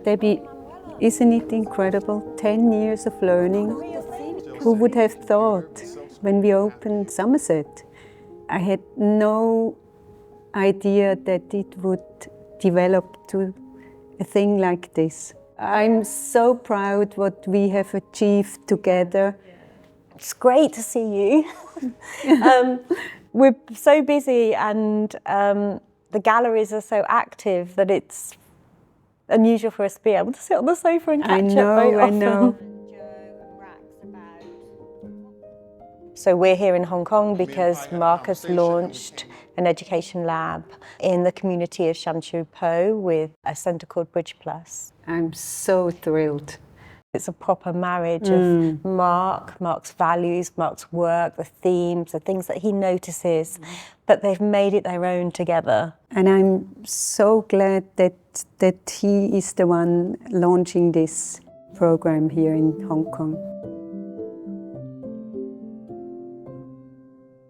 Debbie, isn't it incredible? 10 years of learning. Who would have thought when we opened Somerset? I had no idea that it would develop to a thing like this. I'm so proud what we have achieved together. It's great to see you. We're so busy and the galleries are so active that it's unusual for us to be able to sit on the sofa and catch up very often. I know. So we're here in Hong Kong because Mark has launched an education lab in the community of Shan Shui Po with a centre called Bridge Plus. I'm so thrilled. It's a proper marriage of Mark's values, Mark's work, the themes, the things that he notices, but they've made it their own together. And I'm so glad that he is the one launching this program here in Hong Kong.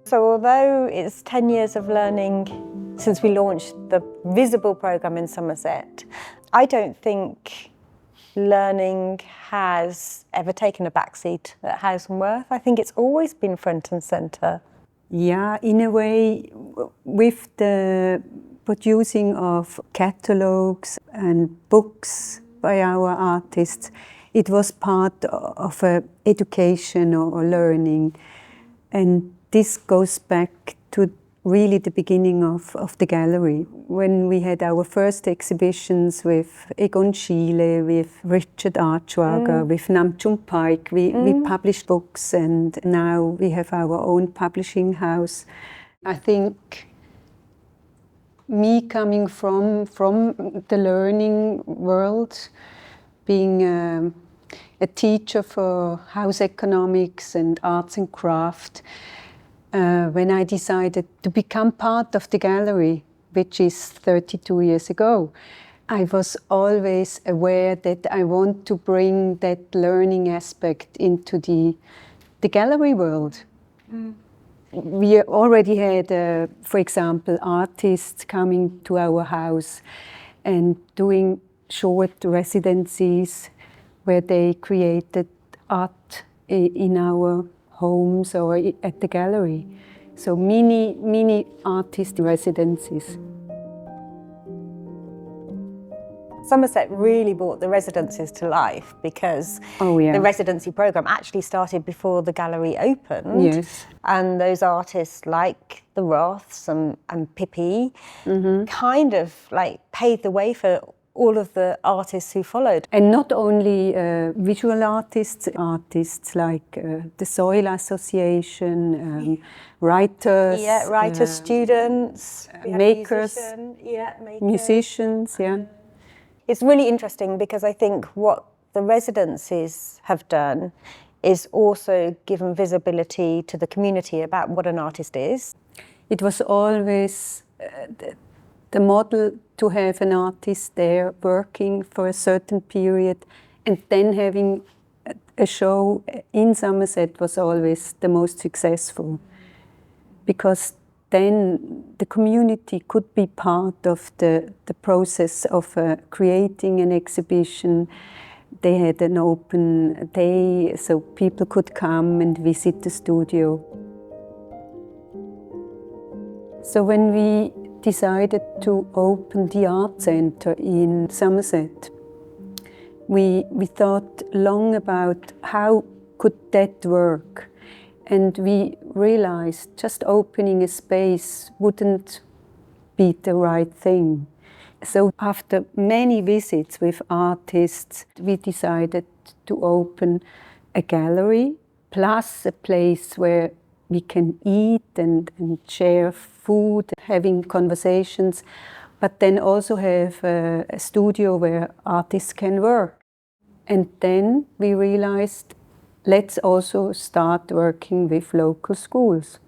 So although it's 10 years of learning since we launched the Visible program in Somerset, I don't think learning has ever taken a backseat at Hauser Wirth. I think it's always been front and centre. Yeah, in a way, with the producing of catalogues and books by our artists, it was part of education or learning. And this goes back to really the beginning of the gallery. When we had our first exhibitions with Egon Schiele, with Richard Archwager, with Nam June Paik, we published books, and now we have our own publishing house. I think me coming from the learning world, being a teacher for house economics and arts and craft, when I decided to become part of the gallery, which is 32 years ago, I was always aware that I want to bring that learning aspect into the gallery world. We already had, for example, artists coming to our house and doing short residencies where they created art in our homes or at the gallery. So mini artist residencies. Somerset really brought the residencies to life because the residency programme actually started before the gallery opened. Yes. And those artists like the Roths and Pippi kind of like paved the way for all of the artists who followed. And not only visual artists like the Soil Association, writers. Yeah, writers, students, makers, musicians, It's really interesting because I think what the residencies have done is also given visibility to the community about what an artist is. It was always the model to have an artist there working for a certain period and then having a show in Somerset was always the most successful, because then the community could be part of the process of creating an exhibition. They had an open day, so people could come and visit the studio. So when we decided to open the art centre in Somerset, we thought long about how could that work. And we realized just opening a space wouldn't be the right thing. So after many visits with artists, we decided to open a gallery plus a place where we can eat and share food, having conversations, but then also have a studio where artists can work. And then we realized, let's also start working with local schools.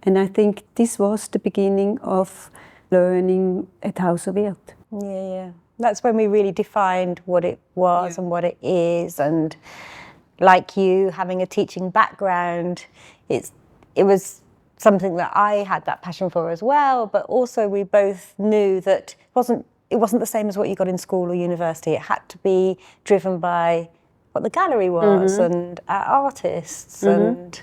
And I think this was the beginning of learning at Hauser Wirth. Yeah. That's when we really defined what it was and what it is. And like you, having a teaching background, it was something that I had that passion for as well. But also we both knew that it wasn't it wasn't the same as what you got in school or university. It had to be driven by what the gallery was and our artists and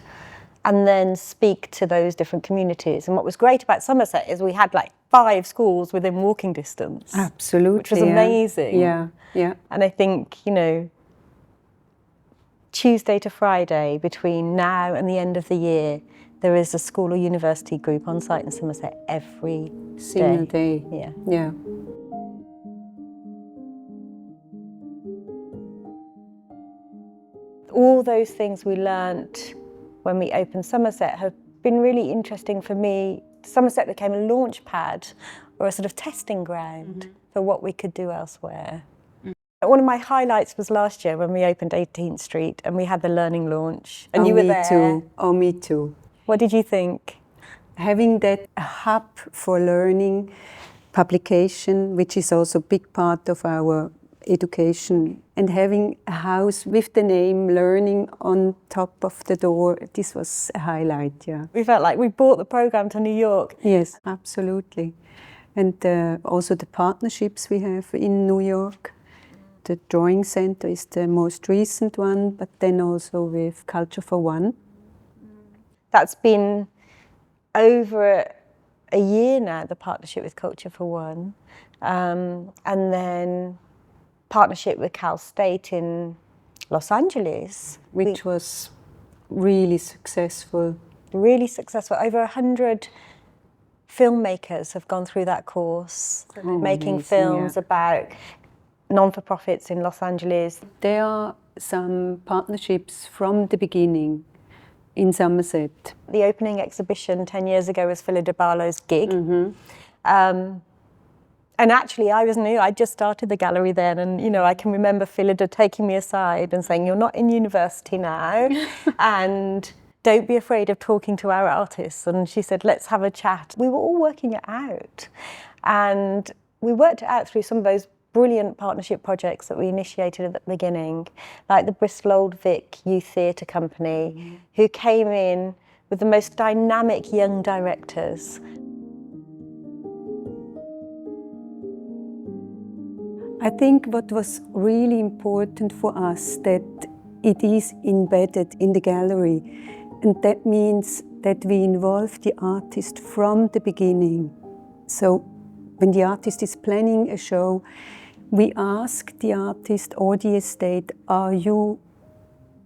then speak to those different communities. And what was great about Somerset is we had like 5 schools within walking distance. Absolutely. Which was amazing. Yeah, yeah. And I think, you know, Tuesday to Friday between now and the end of the year, there is a school or university group on site in Somerset every single day. Yeah. Yeah. All those things we learnt when we opened Somerset have been really interesting for me. Somerset became a launch pad or a sort of testing ground for what we could do elsewhere. One of my highlights was last year when we opened 18th Street and we had the learning launch and you were there. Too. Oh, me too. What did you think? Having that hub for learning, publication, which is also a big part of our education, and having a house with the name Learning on top of the door, this was a highlight, yeah. We felt like we brought the programme to New York. Yes, absolutely. And also the partnerships we have in New York. The Drawing Center is the most recent one, but then also with Culture for One. That's been over a year now, the partnership with Culture for One. And then partnership with Cal State in Los Angeles. Which was really successful. Really successful. Over 100 filmmakers have gone through that course, making amazing, films about non-for-profits in Los Angeles. There are some partnerships from the beginning in Somerset. The opening exhibition 10 years ago was Philida Barlow's gig. And actually, I was new. I just started the gallery then, and you know, I can remember Philida taking me aside and saying, "You're not in university now, and don't be afraid of talking to our artists." And she said, "Let's have a chat." We were all working it out, and we worked it out through some of those brilliant partnership projects that we initiated at the beginning, like the Bristol Old Vic Youth Theatre Company, who came in with the most dynamic young directors. I think what was really important for us that it is embedded in the gallery, and that means that we involve the artist from the beginning. So when the artist is planning a show, we ask the artist or the estate, are you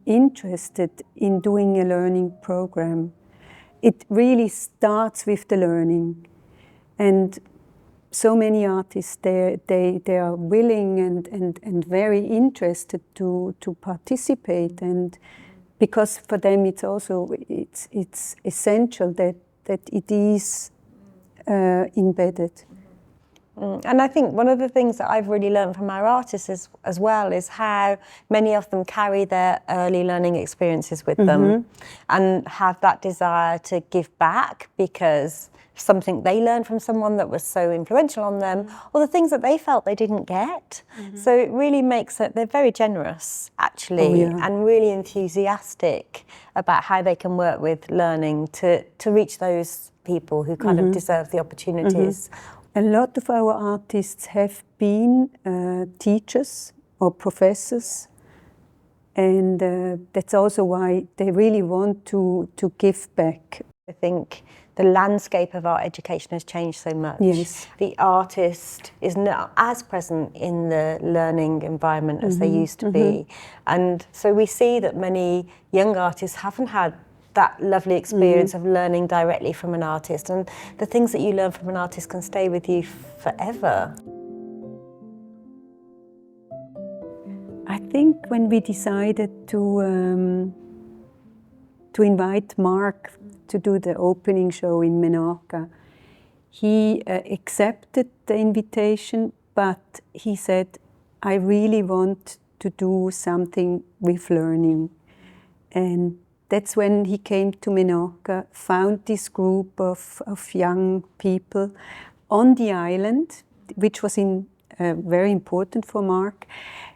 interested in doing a learning program? It really starts with the learning. And so many artists, they are willing and very interested to participate, and because for them it's also it's essential that it is embedded. And I think one of the things that I've really learned from our artists as well is how many of them carry their early learning experiences with them and have that desire to give back because something they learned from someone that was so influential on them, or the things that they felt they didn't get. So it really makes it, they're very generous actually, and really enthusiastic about how they can work with learning to reach those people who kind of deserve the opportunities. A lot of our artists have been teachers or professors, and that's also why they really want to give back. I think the landscape of our education has changed so much. Yes. The artist is not as present in the learning environment as they used to be. And so we see that many young artists haven't had that lovely experience of learning directly from an artist. And the things that you learn from an artist can stay with you forever. I think when we decided to invite Mark to do the opening show in Menorca, he accepted the invitation, but he said, I really want to do something with learning. And that's when he came to Menorca, found this group of young people on the island, which was very important for Mark.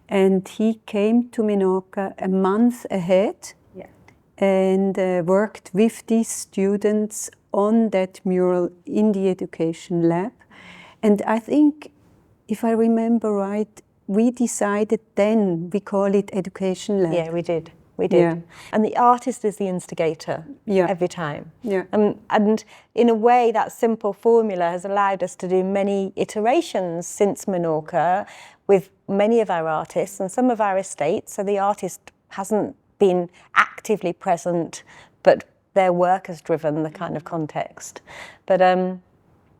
And he came to Menorca a month ahead and worked with these students on that mural in the education lab. And I think if I remember right, we decided then we call it education led. Yeah, we did. We did. Yeah. And the artist is the instigator Yeah. every time. Yeah. And in a way, that simple formula has allowed us to do many iterations since Menorca with many of our artists and some of our estates. So the artist hasn't been actively present, but their work has driven the kind of context. But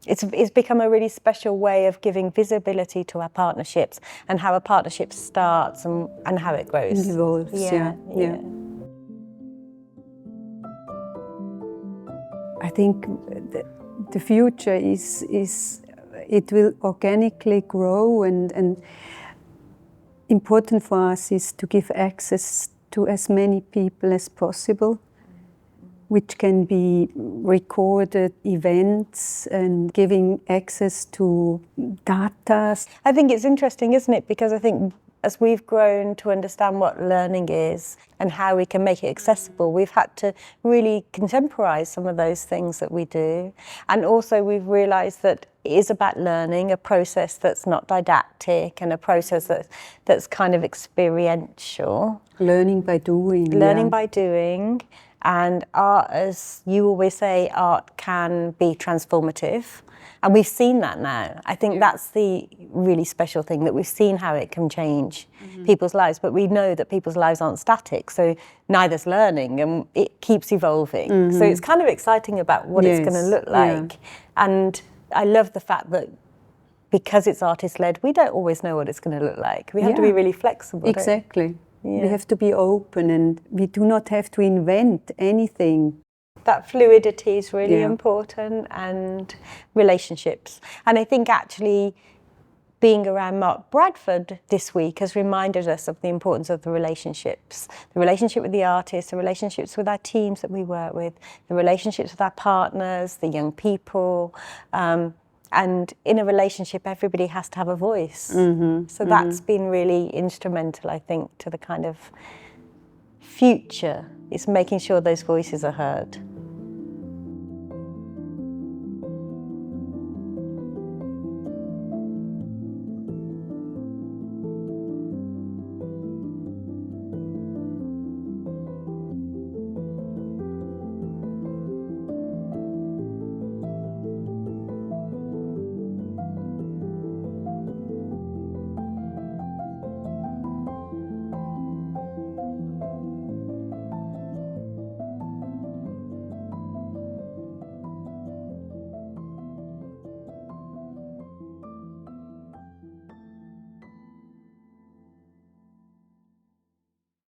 it's become a really special way of giving visibility to our partnerships and how a partnership starts and how it grows. It evolves, yeah. I think the future is it will organically grow, and important for us is to give access to as many people as possible, which can be recorded events and giving access to data. I think it's interesting, isn't it? Because I think as we've grown to understand what learning is and how we can make it accessible, we've had to really contemporize some of those things that we do. And also we've realized that it is about learning, a process that's not didactic and a process that's kind of experiential. Learning by doing. Learning by doing. And art, as you always say, art can be transformative. And we've seen that now. I think that's the really special thing, that we've seen how it can change people's lives, but we know that people's lives aren't static, so neither's learning, and it keeps evolving. So it's kind of exciting about what it's going to look like. And I love the fact that because it's artist-led, we don't always know what it's going to look like. We have to be really flexible. Exactly. We have to be open, and we do not have to invent anything. That fluidity is really important, and relationships. And I think actually being around Mark Bradford this week has reminded us of the importance of the relationships. The relationship with the artists, the relationships with our teams that we work with, the relationships with our partners, the young people. And in a relationship, everybody has to have a voice. So that's been really instrumental, I think, to the kind of future. It's making sure those voices are heard.